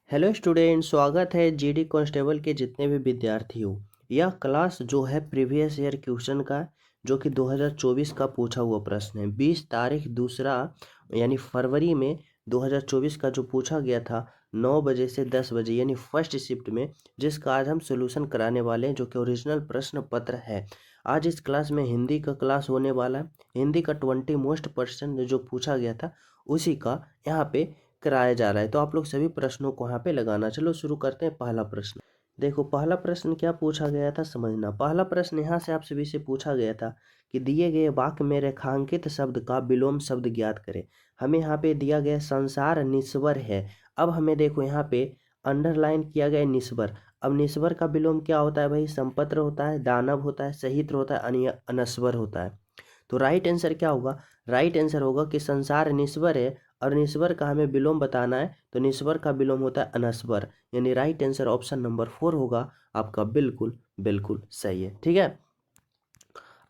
Hello student, स्वागत है GD constable के जितने भी विद्यार्थी हो। यह क्लास जो है प्रीवियस ईयर क्वेश्चन का जो कि 2024 का पूछा हुआ प्रश्न है। 20 तारीख दूसरा यानी फरवरी में 2024 का जो पूछा गया था 9 बजे से 10 बजे यानी फर्स्ट शिफ्ट में, जिसका आज हम सोल्यूशन कराने वाले हैं जो कि ओरिजिनल प्रश्न पत्र है। आज इस क्लास में हिंदी का क्लास होने वाला है। हिंदी का 20 मोस्ट प्रश्न जो पूछा गया था उसी का यहाँ पे कराया जा रहा है। तो आप लोग सभी प्रश्नों को यहाँ पे लगाना। चलो शुरू करते हैं। पहला प्रश्न देखो, पहला प्रश्न क्या पूछा गया था समझना। पहला प्रश्न यहाँ से आप सभी से पूछा गया था कि दिए गए वाक्य में रेखांकित शब्द का विलोम शब्द ज्ञात करें। हमें यहाँ पे दिया गया संसार निस्वर है। अब हमें देखो यहाँ पे अंडरलाइन किया गया निस्वर। अब निस्वर का विलोम क्या होता है भाई? संपत्र होता है, दानव होता है, सहित्र होता है, अनस्वर होता है। तो राइट आंसर क्या होगा? राइट आंसर होगा कि संसार निस्वर है और निस्वर का हमें विलोम बताना है, तो निस्वर का विलोम होता है अनस्वर। यानी राइट आंसर ऑप्शन नंबर 4 होगा आपका। बिल्कुल बिल्कुल सही है। ठीक है,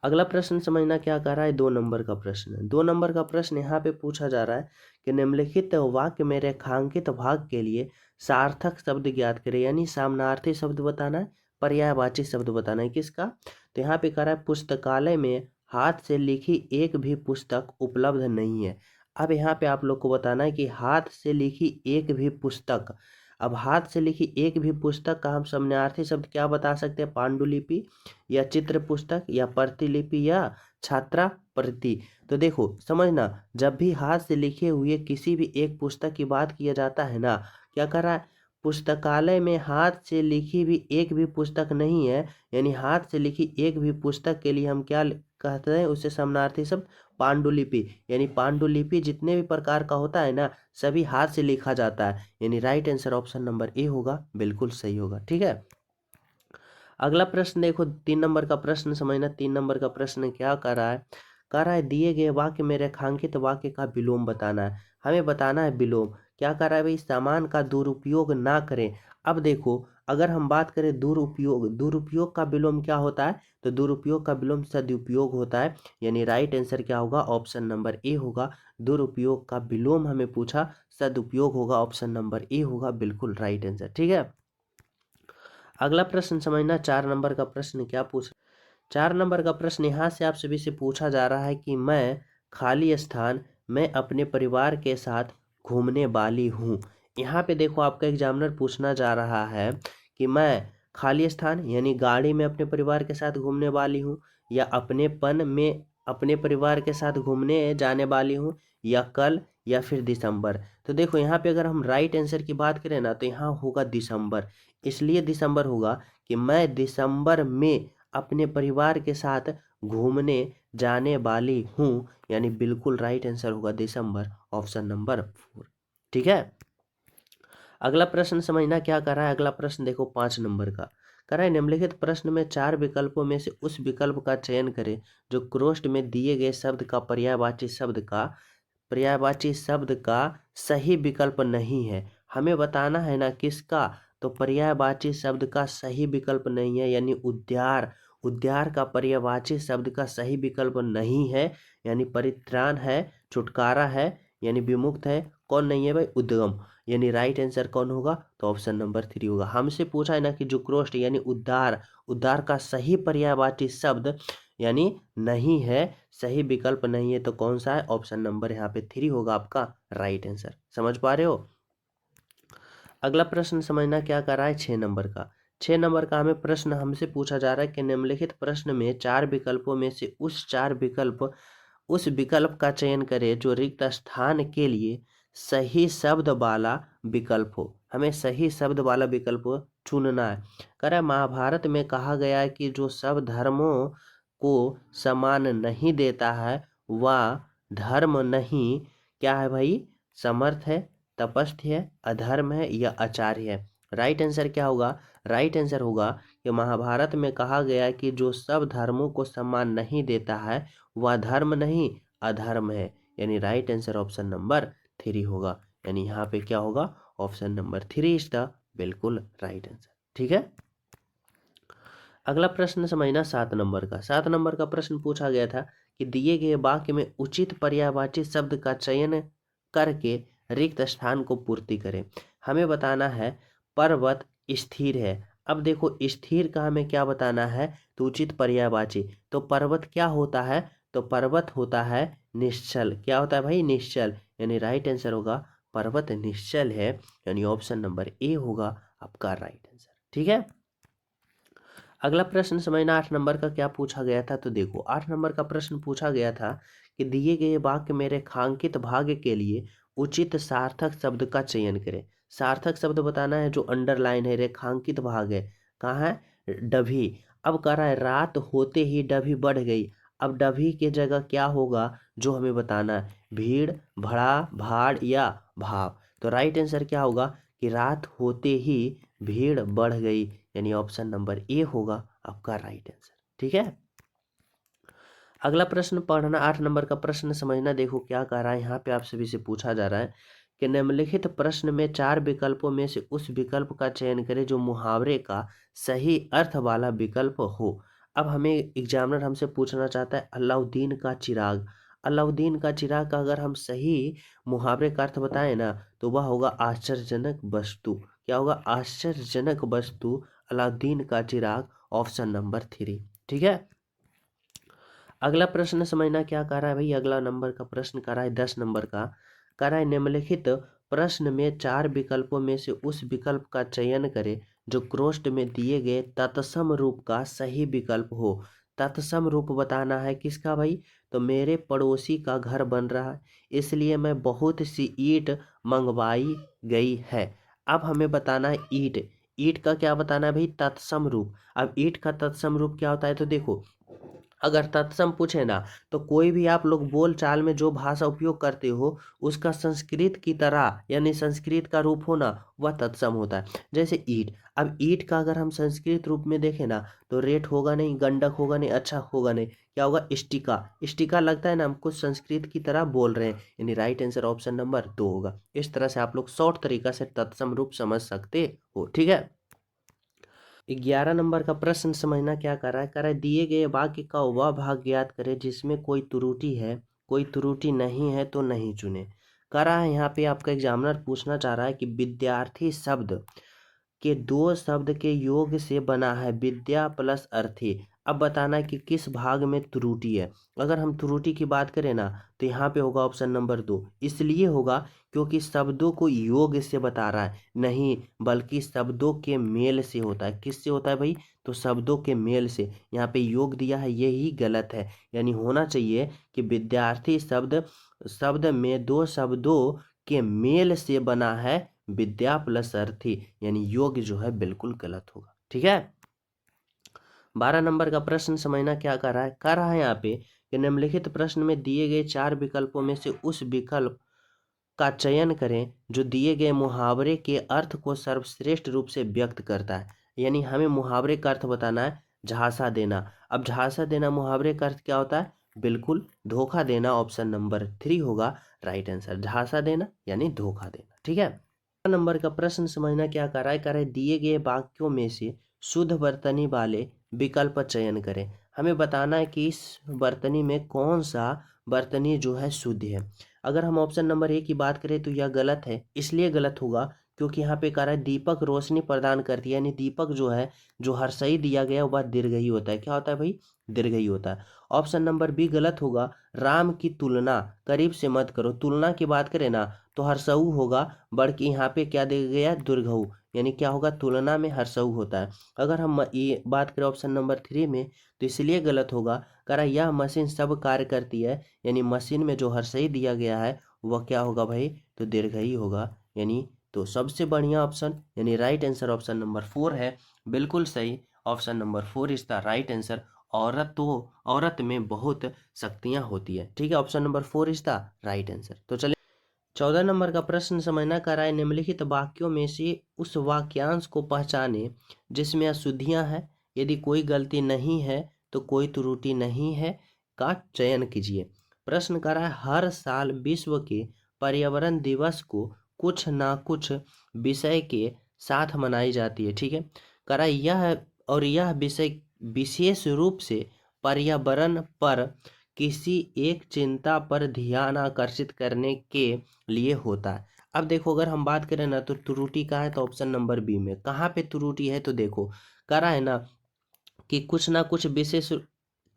अगला प्रश्न समझना क्या कह रहा है। 2 नंबर का प्रश्न है। 2 नंबर का प्रश्न यहाँ पे पूछा जा रहा है कि निम्नलिखित वाक्य में रेखांकित भाग के लिए सार्थक शब्द ज्ञात करें। यानी सामनार्थी शब्द बताना है, पर्यायवाची शब्द बताना है। किसका? तो यहाँ पे कह रहा है पुस्तकालय में हाथ से लिखी एक भी पुस्तक उपलब्ध नहीं है। अब यहाँ पे आप लोग को बताना है कि हाथ से लिखी एक भी पुस्तक। अब हाथ से लिखी एक भी पुस्तक का हम सामनार्थी शब्द क्या बता सकते हैं? पांडुलिपि या चित्र पुस्तक या प्रतिलिपि या छात्रा प्रति। तो देखो समझना, जब भी हाथ से लिखे हुए किसी भी एक पुस्तक की बात किया जाता है ना, क्या कर रहा है? पुस्तकालय में हाथ से लिखी भी एक भी पुस्तक नहीं है, यानी हाथ से लिखी एक भी पुस्तक के लिए हम क्या कहते हैं? उसे समानार्थी शब्द पांडुलिपि। यानी पांडुलिपि जितने भी प्रकार का होता है ना, सभी हाथ से लिखा जाता है। यानी right answer option number A होगा। बिल्कुल सही होगा। ठीक है, अगला प्रश्न देखो, 3 नंबर का प्रश्न समझना। 3 नंबर का प्रश्न क्या कर रहा है? कह रहा है दिए गए वाक्य में रेखांकित वाक्य का विलोम बताना है। हमें बताना है विलोम। क्या कर रहा है भाई? सामान का दुरुपयोग ना करें। अब देखो, अगर हम बात करें दुरुपयोग, दुरुपयोग का विलोम क्या होता है? तो दुरुपयोग का विलोम सदुपयोग होता है। यानी राइट आंसर क्या होगा? ऑप्शन नंबर ए होगा। दुरुपयोग का विलोम हमें पूछा, सदुपयोग होगा। ऑप्शन नंबर ए होगा। बिल्कुल राइट आंसर। ठीक है, अगला प्रश्न समझना। 4 नंबर का प्रश्न क्या पूछ 4 नंबर का प्रश्न यहाँ से आप सभी से पूछा जा रहा है कि मैं खाली स्थान में अपने परिवार के साथ घूमने वाली हूँ। यहाँ पे देखो आपका एग्जामिनर पूछना जा रहा है कि मैं खाली स्थान यानी गाड़ी में अपने परिवार के साथ घूमने वाली हूँ, या अपनेपन में अपने परिवार के साथ घूमने जाने वाली हूँ, या कल, या फिर दिसंबर। तो देखो यहाँ पे अगर हम राइट आंसर की बात करें ना, तो यहाँ होगा दिसंबर। इसलिए दिसंबर होगा कि मैं दिसंबर में अपने परिवार के साथ घूमने जाने वाली हूँ। यानी बिल्कुल राइट आंसर होगा दिसंबर। Option number 4। ठीक है, अगला प्रश्न समझना क्या कर रहा है। अगला प्रश्न देखो 5 नंबर का कर रहा है निम्नलिखित प्रश्न में 4 विकल्पों में से उस विकल्प का चयन करें जो क्रोस्ट में दिए गए शब्द का पर्यायवाची शब्द का सही विकल्प नहीं है। हमें बताना है ना किसका? तो पर्यायवाची शब्द का सही विकल्प नहीं है, यानी उद्यार। उद्यार का पर्यायवाची शब्द का सही विकल्प नहीं है। यानी परित्राण है, छुटकारा है, यानी विमुक्त है। कौन नहीं है भाई? उद्गम। यानी राइट आंसर कौन होगा? तो ऑप्शन नंबर 3 होगा। हमसे पूछा है ना कि जो क्रोस्ट यानी उद्धार, उद्धार का सही पर्यायवाची शब्द यानी नहीं है, सही विकल्प नहीं है। तो कौन सा है? ऑप्शन नंबर यहाँ पे 3 होगा आपका राइट आंसर। समझ पा रहे हो? अगला प्रश्न समझना क्या कर रहा है। 6 नंबर का 6 नंबर का हमें प्रश्न हमसे पूछा जा रहा है कि निम्नलिखित प्रश्न में 4 विकल्पों में से उस विकल्प का चयन करें जो रिक्त स्थान के लिए सही शब्द वाला विकल्प हो। हमें सही शब्द वाला विकल्प चुनना है। कह रहा है महाभारत में कहा गया है कि जो सब धर्मों को समान नहीं देता है वह धर्म नहीं, क्या है भाई? समर्थ है, तपस्थ है, अधर्म है, या आचार्य है। राइट आंसर क्या होगा? राइट आंसर होगा कि महाभारत में कहा गया है कि जो सब धर्मों को सम्मान नहीं देता है वह धर्म नहीं, अधर्म है। यानी राइट आंसर ऑप्शन नंबर 3 होगा। यानी यहाँ पे क्या होगा? ऑप्शन नंबर 3 इज द बिल्कुल राइट आंसर। ठीक है, अगला प्रश्न समझना। 7 नंबर का 7 नंबर का प्रश्न पूछा गया था कि दिए गए वाक्य में उचित पर्यायवाची शब्द का चयन करके रिक्त स्थान को पूर्ति करें। हमें बताना है पर्वत स्थिर है। अब देखो स्थिर का हमें क्या बताना है, तो उचित पर्यायवाची। तो पर्वत क्या होता है, तो पर्वत होता है निश्चल। क्या होता है भाई, निश्चल। यानी राइट आंसर होगा पर्वत निश्चल है, यानी ऑप्शन नंबर ए होगा आपका राइट आंसर। ठीक है, अगला प्रश्न समझना 8 नंबर का क्या पूछा गया था। तो देखो 8 नंबर का प्रश्न पूछा गया था कि दिए गए वाक्य में रेखांकित भाग के लिए उचित सार्थक शब्द का चयन करें। सार्थक शब्द बताना है, जो अंडरलाइन है, रेखांकित भाग है, कहाँ है, डभी। अब कह रहा है रात होते ही डभी बढ़ गई। अब डभी के जगह क्या होगा, जो हमें बताना है, भीड़, भड़ा, भाड़ या भाव। तो राइट आंसर क्या होगा कि रात होते ही भीड़ बढ़ गई, यानी ऑप्शन नंबर ए होगा आपका राइट आंसर। ठीक है, अगला प्रश्न पढ़ना, 8 नंबर का प्रश्न समझना। देखो क्या कह रहा है, यहाँ पे आप सभी से पूछा जा रहा है कि निम्नलिखित प्रश्न में 4 विकल्पों में से उस विकल्प का चयन करें जो मुहावरे का सही अर्थ वाला विकल्प हो। अब हमें एग्जामिनर हमसे पूछना चाहता है अलाउद्दीन का चिराग। अलाउद्दीन का चिराग का अगर हम सही मुहावरे का अर्थ बताएं ना, तो वह होगा आश्चर्यजनक वस्तु। क्या होगा, आश्चर्यजनक वस्तु, अलाउद्दीन का चिराग, ऑप्शन नंबर 3। ठीक है, अगला प्रश्न समझना क्या कर रहा है भाई। अगला नंबर का प्रश्न कर रहा है 10 नंबर का, कर रहा है निम्नलिखित प्रश्न में 4 विकल्पों में से उस विकल्प का चयन करें जो क्रोस्ट में दिए गए तत्सम रूप का सही विकल्प हो। तत्सम रूप बताना है किसका भाई, तो मेरे पड़ोसी का घर बन रहा है इसलिए मैं बहुत सी ईंट मंगवाई गई है। अब हमें बताना है ईंट। ईंट का क्या बताना है भाई, तत्सम रूप। अब ईंट का तत्सम रूप क्या होता है, तो देखो अगर तत्सम पूछे ना, तो कोई भी आप लोग बोल चाल में जो भाषा उपयोग करते हो उसका संस्कृत की तरह यानी संस्कृत का रूप होना वह तत्सम होता है। जैसे ईंट, अब ईंट का अगर हम संस्कृत रूप में देखें ना, तो रेट होगा नहीं, गंडक होगा नहीं, अच्छा होगा नहीं, क्या होगा, स्टिका। स्टिका लगता है ना हम कुछ संस्कृत की तरह बोल रहे हैं, यानी राइट आंसर ऑप्शन नंबर 2 होगा। इस तरह से आप लोग शॉर्ट तरीका से तत्सम रूप समझ सकते हो। ठीक है, 11 नंबर का प्रश्न समझना क्या कर रहा है, कर रहा है दिए गए वाक्य का वह भाग ज्ञात करें जिसमें कोई त्रुटि है, कोई त्रुटि नहीं है तो नहीं चुने। कर रहा है यहाँ पे आपका एग्जामिनर पूछना चाह रहा है कि विद्यार्थी शब्द के 2 शब्द के योग से बना है विद्या प्लस अर्थी। अब बताना है कि किस भाग में त्रुटि है। अगर हम त्रुटि की बात करें ना, तो यहाँ पे होगा ऑप्शन नंबर 2। इसलिए होगा क्योंकि शब्दों को योग से बता रहा है, नहीं बल्कि शब्दों के मेल से होता है। किससे होता है भाई, तो शब्दों के मेल से। यहाँ पे योग दिया है, यही गलत है। यानी होना चाहिए कि विद्यार्थी शब्द शब्द में 2 शब्दों के मेल से बना है विद्या प्लस अर्थी, यानी योग जो है बिल्कुल गलत होगा। ठीक है, 12 नंबर का प्रश्न समझना क्या कर रहा है यहाँ पे कि निम्नलिखित प्रश्न में दिए गए 4 विकल्पों में से उस विकल्प का चयन करें जो दिए गए मुहावरे के अर्थ को सर्वश्रेष्ठ रूप से व्यक्त करता है। यानी हमें मुहावरे का अर्थ बताना है झांसा देना। अब झांसा देना मुहावरे का अर्थ क्या होता है, बिल्कुल धोखा देना, ऑप्शन नंबर 3 होगा राइट आंसर। झांसा देना यानी धोखा देना। ठीक है, नंबर का प्रश्न समझना क्या कर रहा है दिए गए वाक्यों में से शुद्ध वर्तनी वाले विकल्प का चयन करें। हमें बताना है कि इस वर्तनी में कौन सा वर्तनी जो है शुद्ध है। अगर हम ऑप्शन नंबर 1 की बात करें तो यह गलत है। इसलिए गलत होगा क्योंकि यहाँ पे कह रहा है दीपक रोशनी प्रदान करती है, यानी दीपक जो है जो हर्षई दिया गया वह दीर्घई होता है। क्या होता है भाई, दीर्घई होता है। ऑप्शन नंबर बी गलत होगा, राम की तुलना करीब से मत करो। तुलना की बात करें ना तो हर्षऊ होगा, बल्कि यहाँ पे क्या दिया गया, दुर्घऊ, यानी क्या होगा, तुलना में हर्षऊ होता है। अगर हम ये बात करें ऑप्शन नंबर 3 में, तो इसलिए गलत होगा, करा यह मशीन सब कार्य करती है, यानी मशीन में जो हर्षई दिया गया है वह क्या होगा भाई, तो दीर्घई होगा। यानी तो सबसे बढ़िया ऑप्शन यानी राइट आंसर ऑप्शन नंबर 4 है, बिल्कुल सही। Option number 4 is the right answer. औरत में बहुत शक्तियां होती है। ठीक है, option number 4 is the right answer. तो चलिए 14 नंबर का प्रश्न समझना कर है निम्नलिखित वाक्यों में से उस वाक्यांश को पहचाने जिसमें अशुद्धियां हैं, यदि कोई गलती नहीं है तो कोई त्रुटि नहीं है का चयन कीजिए। प्रश्न कर है हर साल विश्व के पर्यावरण दिवस को कुछ ना कुछ विषय के साथ मनाई जाती है। ठीक है, करा यह विषय विशेष रूप से पर्यावरण पर किसी एक चिंता पर ध्यान आकर्षित करने के लिए होता है। अब देखो अगर हम बात करें ना तो त्रुटि कहाँ है, तो ऑप्शन नंबर बी में। कहाँ पे त्रुटि है तो देखो करा है ना कि कुछ ना कुछ विशेष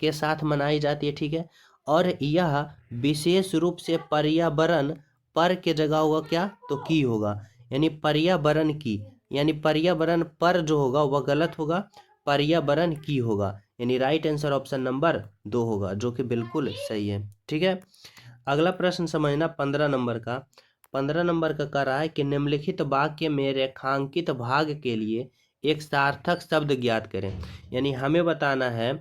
के साथ मनाई जाती है, ठीक है, और यह विशेष रूप से पर्यावरण पर के जगह होगा क्या, तो की होगा, यानी पर्यावरण की, यानी पर्यावरण पर जो होगा वह गलत होगा, पर्यावरण की होगा, यानी राइट आंसर ऑप्शन नंबर 2 होगा, जो कि बिल्कुल सही है। ठीक है, अगला प्रश्न समझना 15 नंबर का। 15 नंबर का कह रहा है कि निम्नलिखित वाक्य में रेखांकित भाग के लिए एक सार्थक शब्द ज्ञात करें। यानी हमें बताना है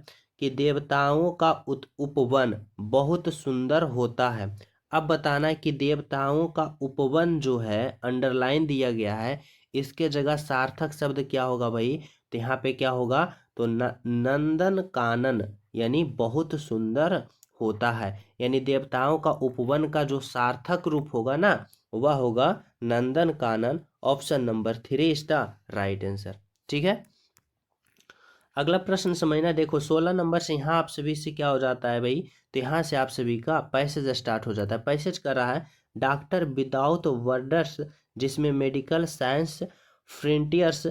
कि देवताओं का उपवन बहुत सुंदर होता है। अब बताना है कि देवताओं का उपवन जो है अंडरलाइन दिया गया है, इसके जगह सार्थक शब्द क्या होगा भाई, तो यहाँ पे क्या होगा, तो नंदन कानन, यानी बहुत सुंदर होता है। यानी देवताओं का उपवन का जो सार्थक रूप होगा ना, वह होगा Nandan Kanan. Option number 3 is the right answer. ठीक है, अगला प्रश्न समझना। देखो 16 नंबर से यहाँ आप सभी से क्या हो जाता है भाई, तो यहाँ से आप सभी का पैसेज स्टार्ट हो जाता है। पैसेज कर रहा है डॉक्टर विदाउट बॉर्डर्स, जिसमें मेडिकल साइंस फ्रंटियर्स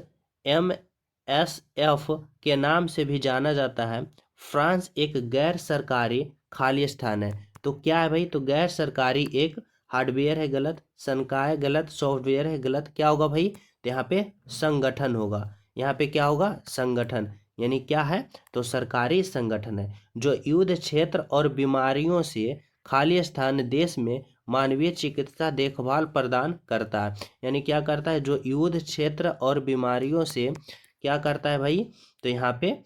MSF के नाम से भी जाना जाता है। फ्रांस एक गैर सरकारी खाली स्थान है। तो क्या है भाई, तो गैर सरकारी एक हार्डवेयर है गलत, संकाय गलत, सॉफ्टवेयर है गलत, क्या होगा भाई, तो यहाँ पे संगठन होगा। यहाँ पे क्या होगा, संगठन, यानी क्या है, तो सरकारी संगठन है जो युद्ध क्षेत्र और बीमारियों से खाली स्थान देश में मानवीय चिकित्सा देखभाल प्रदान करता है। यानी क्या करता है, जो युद्ध क्षेत्र और बीमारियों से क्या करता है भाई, तो यहाँ पे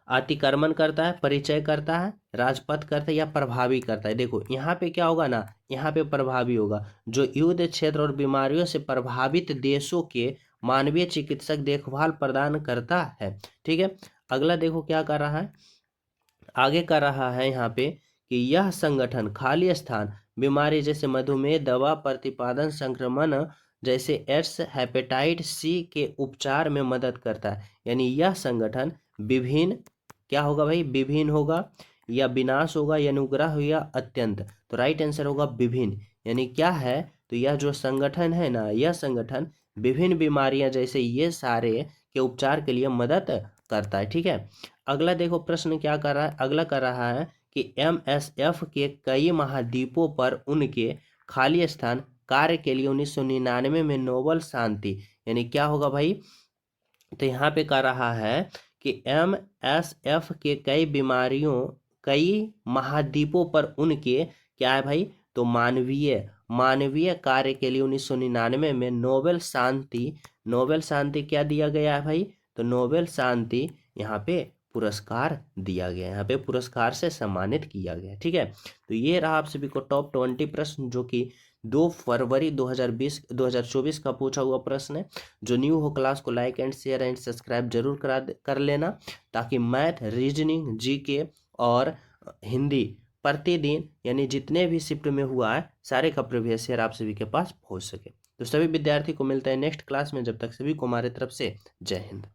अतिक्रमण करता है, परिचय करता है, राजपथ करता है या प्रभावी करता है। देखो यहाँ पे क्या होगा ना, यहाँ पे प्रभावी होगा, जो युद्ध क्षेत्र और बीमारियों से प्रभावित देशों के मानवीय चिकित्सक देखभाल प्रदान करता है। ठीक है, अगला देखो क्या कर रहा है, आगे कर रहा है यहाँ पे कि यह संगठन खाली स्थान बीमारी जैसे मधुमेह, दवा प्रतिपादन, संक्रमण जैसे एड्स, हेपेटाइट सी के उपचार में मदद करता है। यानी यह संगठन विभिन्न, क्या होगा भाई, विभिन्न होगा या विनाश होगा या अनुग्रह हो या अत्यंत, तो राइट आंसर होगा विभिन्न। यानी क्या है, तो यह जो संगठन है ना, यह संगठन विभिन्न बीमारियां जैसे ये सारे के उपचार के लिए मदद करता है। ठीक है, अगला देखो प्रश्न क्या कर रहा है, अगला कर रहा है कि MSF के कई महाद्वीपों पर उनके खाली स्थान कार्य के लिए 1999 में नोबेल शांति, यानी क्या होगा भाई, तो यहाँ पे कह रहा है कि MSF के कई महाद्वीपों पर उनके क्या है भाई, तो मानवीय कार्य के लिए 1999 में नोबेल शांति क्या दिया गया है भाई, तो नोबेल शांति यहाँ पे पुरस्कार दिया गया, यहाँ पे पुरस्कार से सम्मानित किया गया। ठीक है, तो ये रहा आप सभी को टॉप 20 प्रश्न, जो कि 2 फरवरी 2024 का पूछा हुआ प्रश्न है। जो न्यू हो क्लास को like and share and subscribe जरूर कर लेना, ताकि मैथ, रीजनिंग, जीके और हिंदी प्रतिदिन यानी जितने भी शिफ्ट में हुआ है सारे का प्रीवियस ईयर आप सभी के पास पहुंच सके। तो सभी विद्यार्थी को मिलता है नेक्स्ट क्लास में, जब तक सभी को हमारे तरफ से जय हिंद।